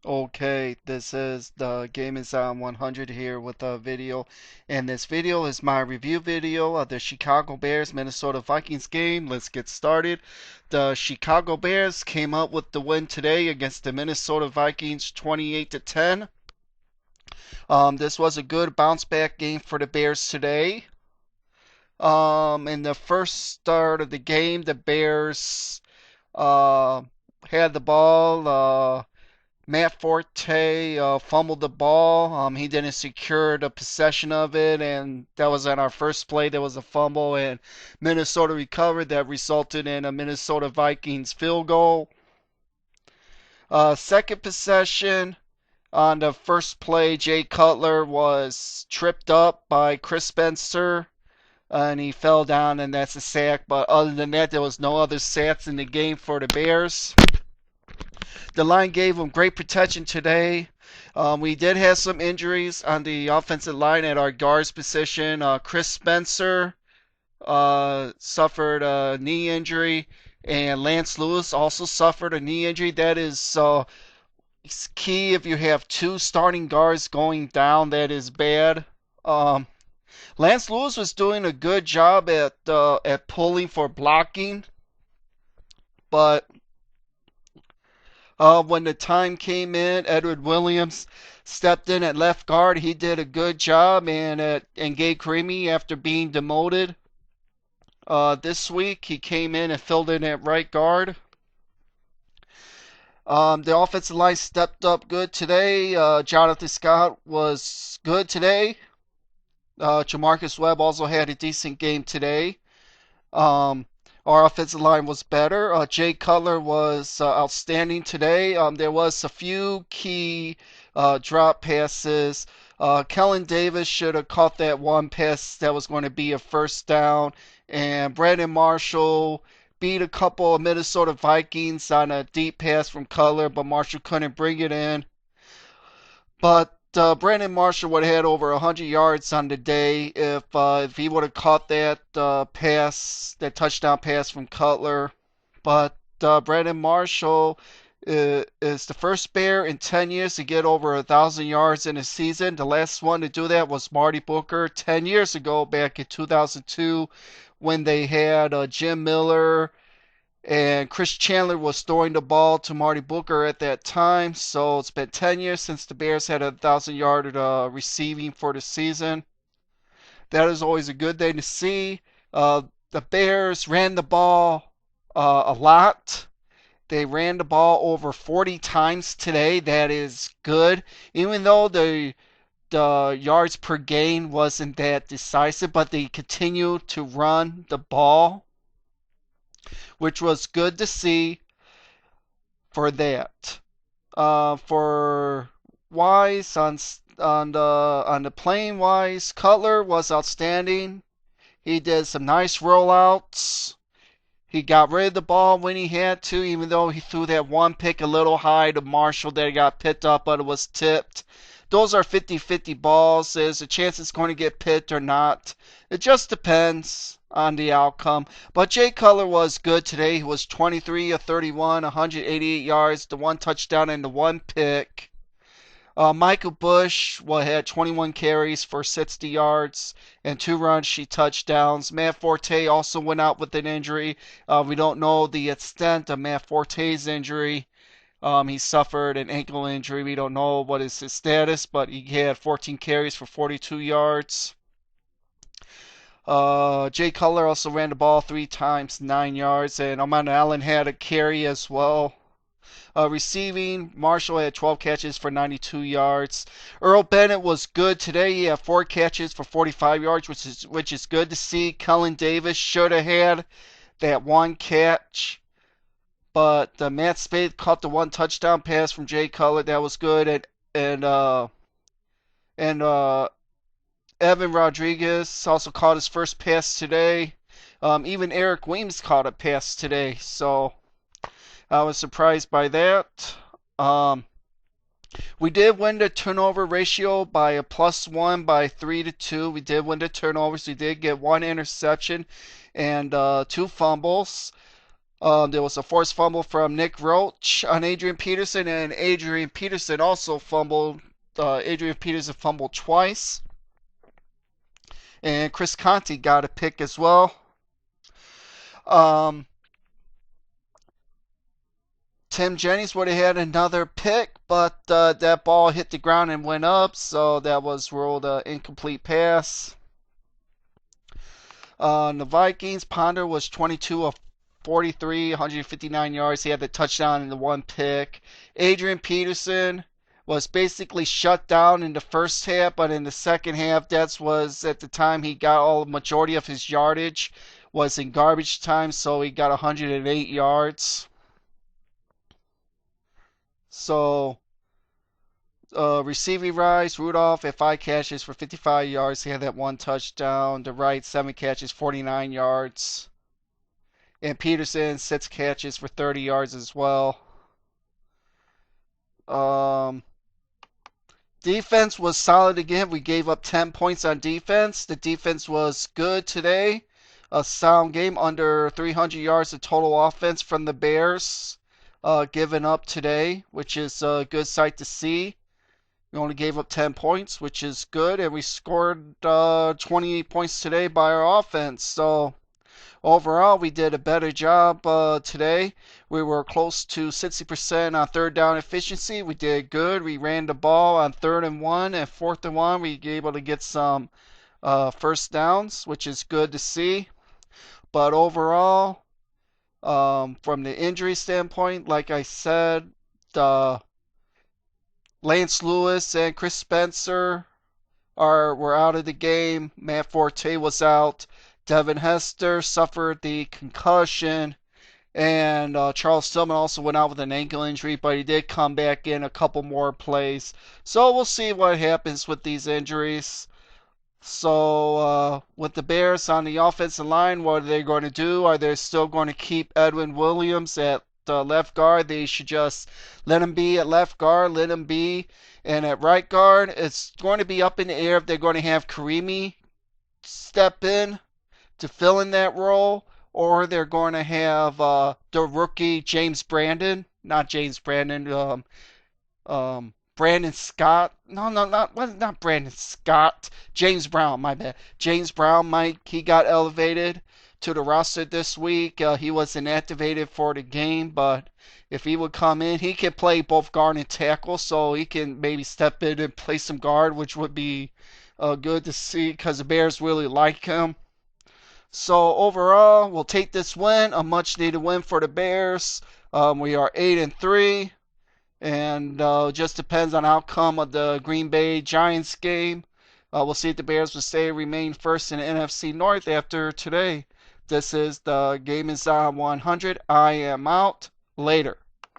Okay, this is the Game is on 100 here with a video, and this video is my review video of the Chicago Bears Minnesota Vikings game. Let's get started. The Chicago Bears came up with the win today against the Minnesota Vikings 28 to 10. This was a good bounce back game for the Bears today. In the first start of the game, the Bears uh, had the ball. Matt Forte fumbled the ball. He didn't secure the possession of it, and that was on our first play. There was a fumble, and Minnesota recovered. That resulted in a Minnesota Vikings field goal. Second possession on the first play, Jay Cutler was tripped up by Chris Spencer, and he fell down, and that's a sack. But other than that, there was no other sacks in the game for the Bears. The line gave them great protection today. We did have some injuries on the offensive line at our guards position. Chris Spencer suffered a knee injury, and Lance Lewis also suffered a knee injury. That is it's key if you have two starting guards going down. That is bad. Lance Lewis was doing a good job at pulling for blocking, but when the time came in, Edward Williams stepped in at left guard. He did a good job, and Gabe Creamy, after being demoted this week, he came in and filled in at right guard. The offensive line stepped up good today. Jonathan Scott was good today. Jamarcus Webb also had a decent game today. Um, our offensive line was better. Jay Cutler was outstanding today. There was a few key drop passes. Kellen Davis should have caught that one pass that was going to be a first down. And Brandon Marshall beat a couple of Minnesota Vikings on a deep pass from Cutler, but Marshall couldn't bring it in. But Brandon Marshall would have had over 100 yards on the day if he would have caught that pass, that touchdown pass from Cutler. But Brandon Marshall is the first Bear in 10 years to get over 1,000 yards in a season. The last one to do that was Marty Booker 10 years ago, back in 2002, when they had Jim Miller and Chris Chandler was throwing the ball to Marty Booker at that time. So it's been 10 years since the Bears had 1,000-yard receiving for the season. That is always a good thing to see. The Bears ran the ball a lot. They ran the ball over 40 times today. That is good. Even though the yards per gain wasn't that decisive, but they continued to run the ball, which was good to see for that. For Wise on the playing wise, Cutler was outstanding. He did some nice rollouts. He got rid of the ball when he had to, even though he threw that one pick a little high to Marshall that got picked up, but it was tipped. Those are 50-50 balls. There's a chance it's going to get picked or not. It just depends on the outcome. But Jay Cutler was good today. He was 23 of 31, 188 yards, the one touchdown and the one pick. Michael Bush had 21 carries for 60 yards and 2 rushing touchdowns. Matt Forte also went out with an injury. We don't know the extent of Matt Forte's injury. He suffered an ankle injury. We don't know what is his status, but he had 14 carries for 42 yards. Jay Cutler also ran the ball 3 times, 9 yards, and Amon Allen had a carry as well. Receiving, Marshall had 12 catches for 92 yards. Earl Bennett was good today. He had 4 catches for 45 yards, which is good to see. Kellen Davis should have had that one catch, but Matt Spade caught the one touchdown pass from Jay Cutler. That was good, and Evan Rodriguez also caught his first pass today. Even Eric Weems caught a pass today, so I was surprised by that. We did win the turnover ratio by a +1 by 3-2. We did win the turnovers. We did get 1 interception and 2 fumbles. There was a forced fumble from Nick Roach on Adrian Peterson, and Adrian Peterson also fumbled. Adrian Peterson fumbled twice, and Chris Conti got a pick as well. Um, Tim Jennings would have had another pick, but that ball hit the ground and went up, so that was ruled an incomplete pass. The Vikings, Ponder was 22 of 43, 159 yards. He had the touchdown and the one pick. Adrian Peterson was basically shut down in the first half, but in the second half, that was at the time he got all the majority of his yardage was in garbage time, so he got 108 yards. So receiving rights, Rudolph had 5 catches for 55 yards. He had that one touchdown. The right, 7 catches, 49 yards. And Peterson, 6 catches for 30 yards as well. Um, Defense was solid again. We gave up 10 points on defense. The defense was good today. A sound game, under 300 yards of total offense from the Bears given up today, which is a good sight to see. We only gave up 10 points, which is good, and we scored 28 points today by our offense. So overall, we did a better job today. We were close to 60% on third down efficiency. We did good. We ran the ball on 3rd and 1 and 4th and 1. We were able to get some first downs, which is good to see. But overall, from the injury standpoint, like I said, Lance Lewis and Chris Spencer were out of the game. Matt Forte was out. Devin Hester suffered the concussion, and Charles Tillman also went out with an ankle injury, but he did come back in a couple more plays. So we'll see what happens with these injuries. So with the Bears on the offensive line, what are they going to do? Are they still going to keep Edwin Williams at left guard? They should just let him be at left guard, let him be. And at right guard, it's going to be up in the air if they're going to have Karimi step in to fill in that role, or they're going to have the rookie James Brandon, not James Brandon, Brandon Scott. No, not Brandon Scott. James Brown, my bad. James Brown, he got elevated to the roster this week. He wasn't activated for the game, but if he would come in, he can play both guard and tackle, so he can maybe step in and play some guard, which would be good to see because the Bears really like him. So overall, we'll take this win, a much needed win for the Bears. We are 8-3, and just depends on outcome of the Green Bay Giants game. We'll see if the Bears will remain first in the NFC North after today. This is the Game is on 100. I am out. Later.